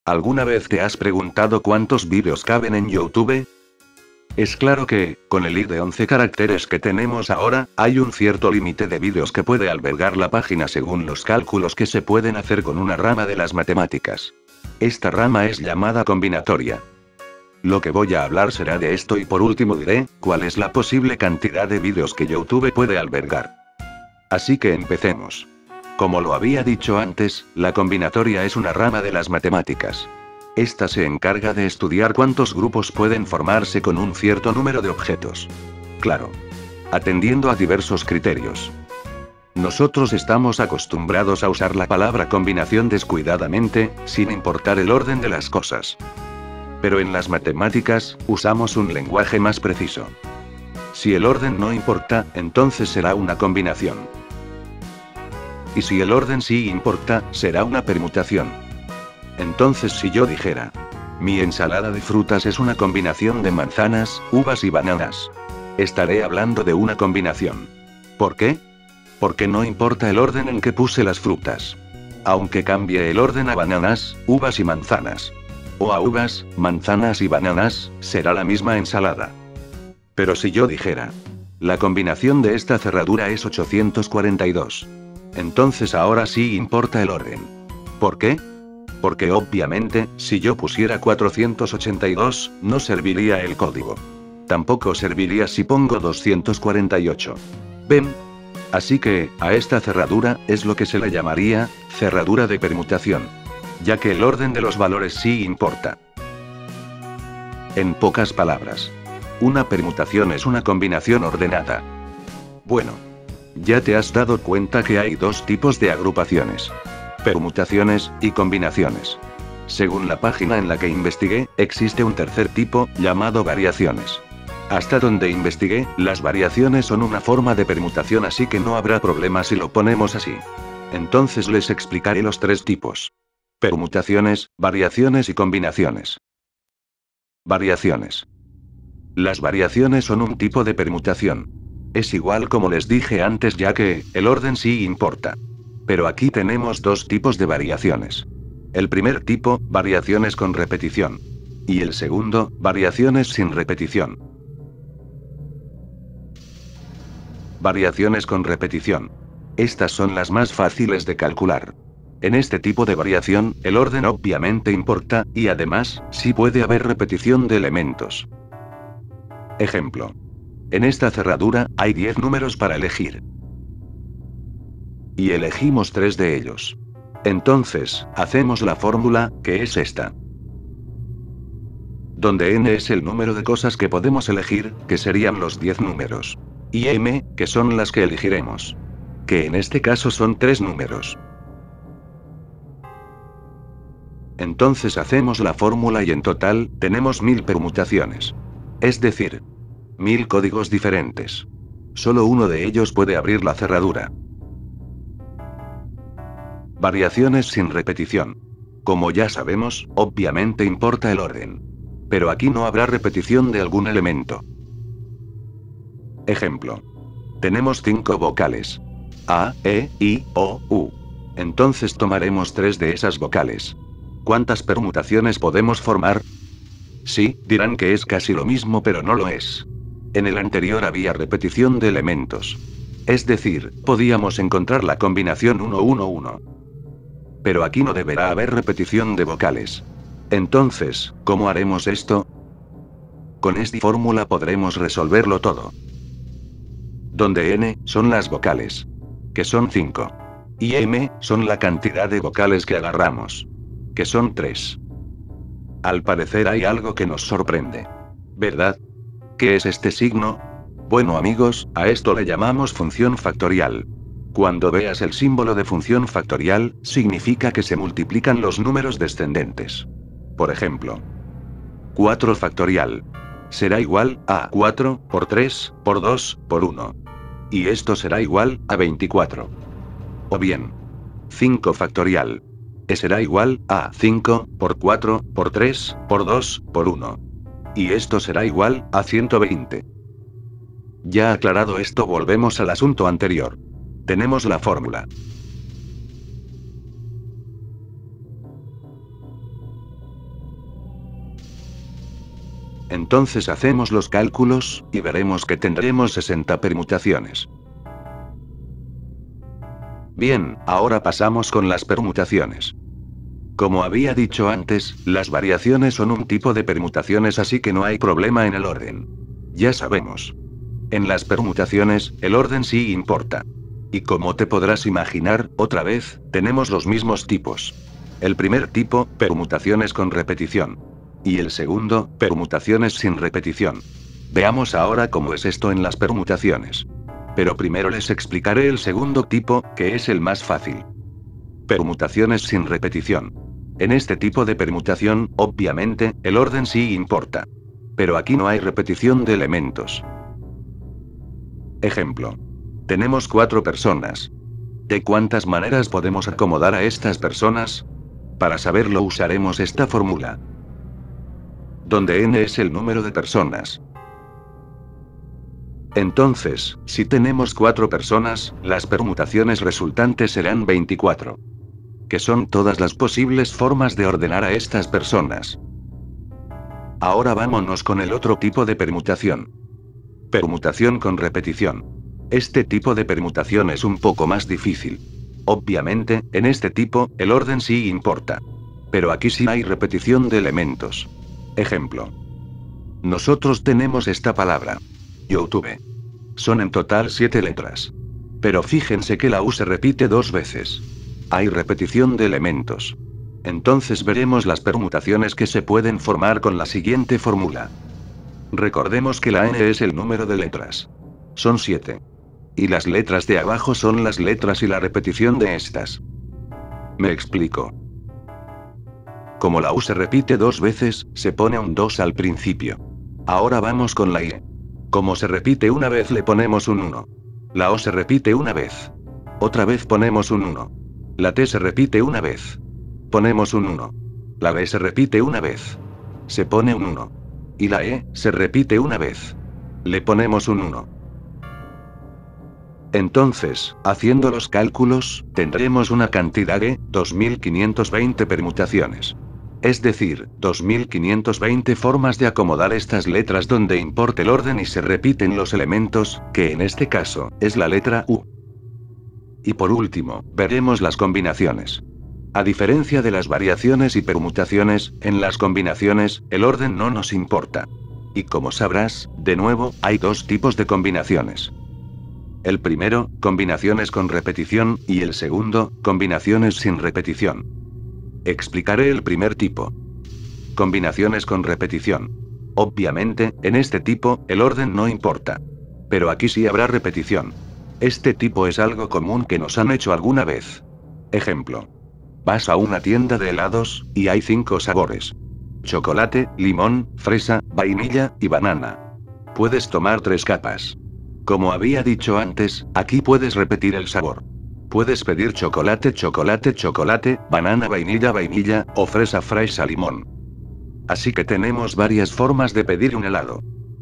¿Alguna vez te has preguntado cuántos vídeos caben en YouTube? Es claro que, con el ID de 11 caracteres que tenemos ahora, hay un cierto límite de vídeos que puede albergar la página según los cálculos que se pueden hacer con una rama de las matemáticas. Esta rama es llamada combinatoria. Lo que voy a hablar será de esto y por último diré, cuál es la posible cantidad de vídeos que YouTube puede albergar. Así que empecemos. Como lo había dicho antes, la combinatoria es una rama de las matemáticas. Esta se encarga de estudiar cuántos grupos pueden formarse con un cierto número de objetos. Claro. Atendiendo a diversos criterios. Nosotros estamos acostumbrados a usar la palabra combinación descuidadamente, sin importar el orden de las cosas. Pero en las matemáticas, usamos un lenguaje más preciso. Si el orden no importa, entonces será una combinación. Y si el orden sí importa, será una permutación. Entonces si yo dijera, mi ensalada de frutas es una combinación de manzanas, uvas y bananas, estaré hablando de una combinación. ¿Por qué? Porque no importa el orden en que puse las frutas. Aunque cambie el orden a bananas, uvas y manzanas. O a uvas, manzanas y bananas, será la misma ensalada. Pero si yo dijera, la combinación de esta cerradura es 842. Entonces ahora sí importa el orden. ¿Por qué? Porque obviamente, si yo pusiera 482, no serviría el código. Tampoco serviría si pongo 248. ¿Ven? Así que, a esta cerradura, es lo que se le llamaría, cerradura de permutación. Ya que el orden de los valores sí importa. En pocas palabras, una permutación es una combinación ordenada. Bueno. Ya te has dado cuenta que hay dos tipos de agrupaciones. Permutaciones y combinaciones. Según la página en la que investigué, existe un tercer tipo, llamado variaciones. Hasta donde investigué, las variaciones son una forma de permutación, así que no habrá problema si lo ponemos así. Entonces les explicaré los tres tipos. Permutaciones, variaciones y combinaciones. Variaciones. Las variaciones son un tipo de permutación. Es igual como les dije antes, ya que, el orden sí importa. Pero aquí tenemos dos tipos de variaciones. El primer tipo, variaciones con repetición. Y el segundo, variaciones sin repetición. Variaciones con repetición. Estas son las más fáciles de calcular. En este tipo de variación, el orden obviamente importa, y además, sí puede haber repetición de elementos. Ejemplo. En esta cerradura, hay 10 números para elegir. Y elegimos 3 de ellos. Entonces, hacemos la fórmula, que es esta. Donde n es el número de cosas que podemos elegir, que serían los 10 números. Y m, que son las que elegiremos. Que en este caso son 3 números. Entonces hacemos la fórmula y en total, tenemos 1000 permutaciones. Es decir, 1000 códigos diferentes. Solo uno de ellos puede abrir la cerradura. Variaciones sin repetición. Como ya sabemos, obviamente importa el orden. Pero aquí no habrá repetición de algún elemento. Ejemplo. Tenemos 5 vocales. A, E, I, O, U. Entonces tomaremos 3 de esas vocales. ¿Cuántas permutaciones podemos formar? Sí, dirán que es casi lo mismo, pero no lo es. En el anterior había repetición de elementos. Es decir, podíamos encontrar la combinación 1-1-1. Pero aquí no deberá haber repetición de vocales. Entonces, ¿cómo haremos esto? Con esta fórmula podremos resolverlo todo. Donde n son las vocales, que son 5. Y m son la cantidad de vocales que agarramos, que son 3. Al parecer hay algo que nos sorprende. ¿Verdad? ¿Qué es este signo? Bueno amigos, a esto le llamamos función factorial. Cuando veas el símbolo de función factorial, significa que se multiplican los números descendentes. Por ejemplo, 4 factorial será igual a 4 por 3 por 2 por 1. Y esto será igual a 24. O bien, 5 factorial será igual a 5 por 4 por 3 por 2 por 1. Y esto será igual a 120. Ya aclarado esto, volvemos al asunto anterior. Tenemos la fórmula. Entonces hacemos los cálculos, y veremos que tendremos 60 permutaciones. Bien, ahora pasamos con las permutaciones. Como había dicho antes, las variaciones son un tipo de permutaciones, así que no hay problema en el orden. Ya sabemos. En las permutaciones, el orden sí importa. Y como te podrás imaginar, otra vez, tenemos los mismos tipos. El primer tipo, permutaciones con repetición. Y el segundo, permutaciones sin repetición. Veamos ahora cómo es esto en las permutaciones. Pero primero les explicaré el segundo tipo, que es el más fácil. Permutaciones sin repetición. En este tipo de permutación, obviamente, el orden sí importa. Pero aquí no hay repetición de elementos. Ejemplo. Tenemos 4 personas. ¿De cuántas maneras podemos acomodar a estas personas? Para saberlo usaremos esta fórmula, donde n es el número de personas. Entonces, si tenemos 4 personas, las permutaciones resultantes serán 24. Que son todas las posibles formas de ordenar a estas personas. Ahora vámonos con el otro tipo de permutación. Permutación con repetición. Este tipo de permutación es un poco más difícil. Obviamente, en este tipo, el orden sí importa. Pero aquí sí hay repetición de elementos. Ejemplo. Nosotros tenemos esta palabra. YouTube. Son en total 7 letras. Pero fíjense que la U se repite 2 veces. Hay repetición de elementos. Entonces veremos las permutaciones que se pueden formar con la siguiente fórmula. Recordemos que la n es el número de letras. Son 7. Y las letras de abajo son las letras y la repetición de estas. Me explico. Como la U se repite 2 veces, se pone un 2 al principio. Ahora vamos con la I. Como se repite una vez le ponemos un 1. La O se repite una vez. Otra vez ponemos un 1. La T se repite una vez. Ponemos un 1. La B se repite una vez. Se pone un 1. Y la E se repite una vez. Le ponemos un 1. Entonces, haciendo los cálculos, tendremos una cantidad de 2520 permutaciones. Es decir, 2520 formas de acomodar estas letras donde importa el orden y se repiten los elementos, que en este caso, es la letra U. Y por último, veremos las combinaciones. A diferencia de las variaciones y permutaciones, en las combinaciones, el orden no nos importa. Y como sabrás, de nuevo, hay 2 tipos de combinaciones. El primero, combinaciones con repetición, y el segundo, combinaciones sin repetición. Explicaré el primer tipo. Combinaciones con repetición. Obviamente, en este tipo, el orden no importa. Pero aquí sí habrá repetición. Este tipo es algo común que nos han hecho alguna vez. Ejemplo. Vas a una tienda de helados, y hay 5 sabores. Chocolate, limón, fresa, vainilla, y banana. Puedes tomar 3 capas. Como había dicho antes, aquí puedes repetir el sabor. Puedes pedir chocolate, chocolate, chocolate, banana, vainilla, vainilla, o fresa, fresa, limón. Así que tenemos varias formas de pedir un helado.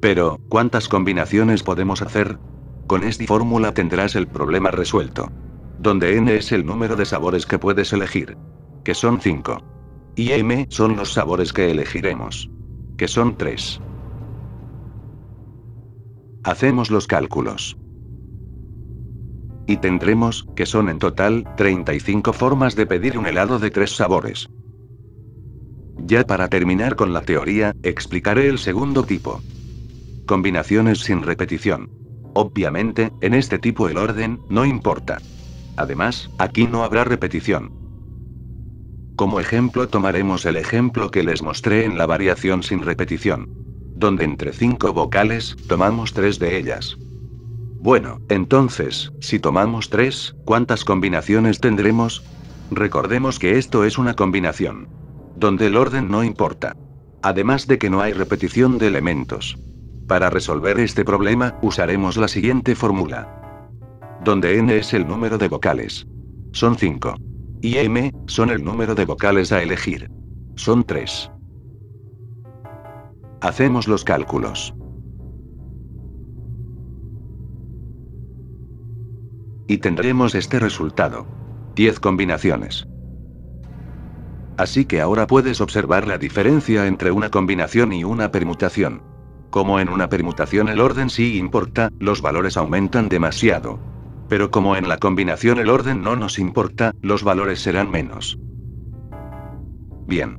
Pero, ¿cuántas combinaciones podemos hacer? Con esta fórmula tendrás el problema resuelto. Donde n es el número de sabores que puedes elegir. Que son 5. Y m son los sabores que elegiremos. Que son 3. Hacemos los cálculos. Y tendremos, que son en total, 35 formas de pedir un helado de 3 sabores. Ya para terminar con la teoría, explicaré el segundo tipo. Combinaciones sin repetición. Obviamente, en este tipo el orden, no importa. Además, aquí no habrá repetición. Como ejemplo tomaremos el ejemplo que les mostré en la variación sin repetición. Donde entre 5 vocales, tomamos 3 de ellas. Bueno, entonces, si tomamos 3, ¿cuántas combinaciones tendremos? Recordemos que esto es una combinación. Donde el orden no importa. Además de que no hay repetición de elementos. Para resolver este problema, usaremos la siguiente fórmula. Donde n es el número de vocales. Son 5. Y m, son el número de vocales a elegir. Son 3. Hacemos los cálculos. Y tendremos este resultado. 10 combinaciones. Así que ahora puedes observar la diferencia entre una combinación y una permutación. Como en una permutación el orden sí importa, los valores aumentan demasiado. Pero como en la combinación el orden no nos importa, los valores serán menos. Bien.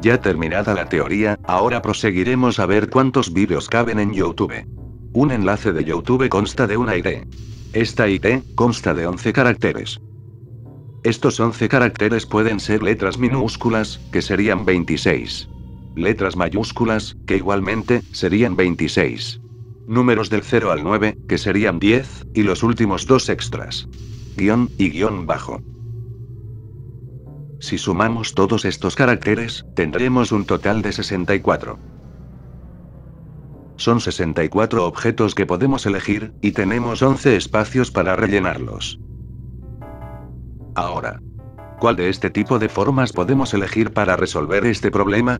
Ya terminada la teoría, ahora proseguiremos a ver cuántos vídeos caben en YouTube. Un enlace de YouTube consta de una ID. Esta ID consta de 11 caracteres. Estos 11 caracteres pueden ser letras minúsculas, que serían 26. Letras mayúsculas, que igualmente, serían 26. Números del 0 al 9, que serían 10, y los últimos dos extras. Guión y guión bajo. Si sumamos todos estos caracteres, tendremos un total de 64. Son 64 objetos que podemos elegir, y tenemos 11 espacios para rellenarlos. Ahora, ¿cuál de este tipo de formas podemos elegir para resolver este problema?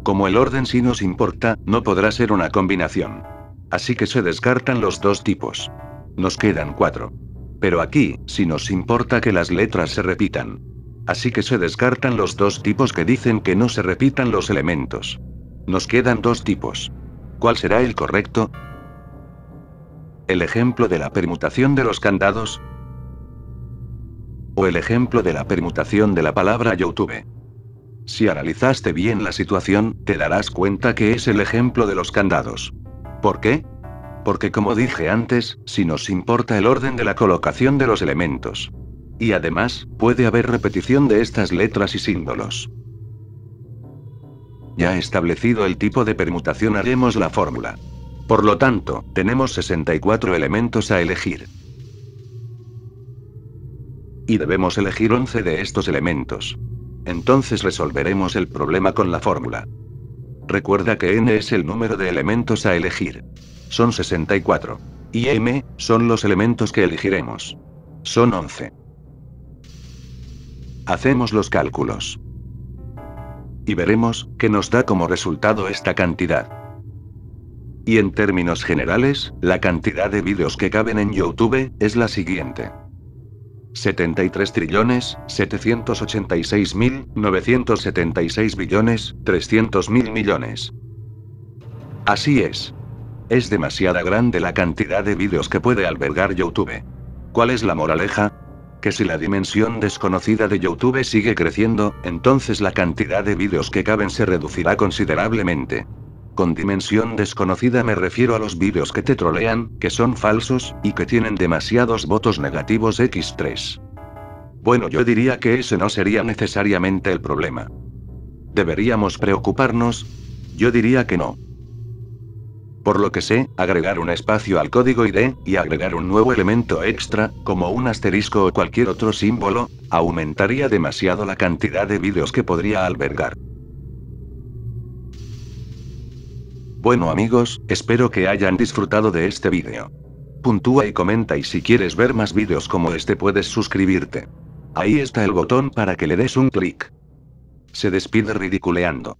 Como el orden sí nos importa, no podrá ser una combinación. Así que se descartan los dos tipos. Nos quedan 4. Pero aquí, sí nos importa que las letras se repitan. Así que se descartan los dos tipos que dicen que no se repitan los elementos. Nos quedan dos tipos. ¿Cuál será el correcto? ¿El ejemplo de la permutación de los candados? ¿O el ejemplo de la permutación de la palabra YouTube? Si analizaste bien la situación, te darás cuenta que es el ejemplo de los candados. ¿Por qué? Porque como dije antes, sí nos importa el orden de la colocación de los elementos. Y además, puede haber repetición de estas letras y símbolos. Ya establecido el tipo de permutación, haremos la fórmula. Por lo tanto, tenemos 64 elementos a elegir. Y debemos elegir 11 de estos elementos. Entonces resolveremos el problema con la fórmula. Recuerda que n es el número de elementos a elegir. Son 64. Y m son los elementos que elegiremos. Son 11. Hacemos los cálculos. Y veremos que nos da como resultado esta cantidad. Y en términos generales, la cantidad de vídeos que caben en YouTube es la siguiente: 73.786.976.300.000.000.000. Así es. Es demasiada grande la cantidad de vídeos que puede albergar YouTube. ¿Cuál es la moraleja? Que si la dimensión desconocida de YouTube sigue creciendo, entonces la cantidad de vídeos que caben se reducirá considerablemente. Con dimensión desconocida me refiero a los vídeos que te trolean, que son falsos, y que tienen demasiados votos negativos x3. Bueno, yo diría que ese no sería necesariamente el problema. ¿Deberíamos preocuparnos? Yo diría que no. Por lo que sé, agregar un espacio al código ID, y agregar un nuevo elemento extra, como un asterisco o cualquier otro símbolo, aumentaría demasiado la cantidad de vídeos que podría albergar. Bueno amigos, espero que hayan disfrutado de este vídeo. Puntúa y comenta, y si quieres ver más vídeos como este puedes suscribirte. Ahí está el botón para que le des un clic. Se despide Ridiculeando.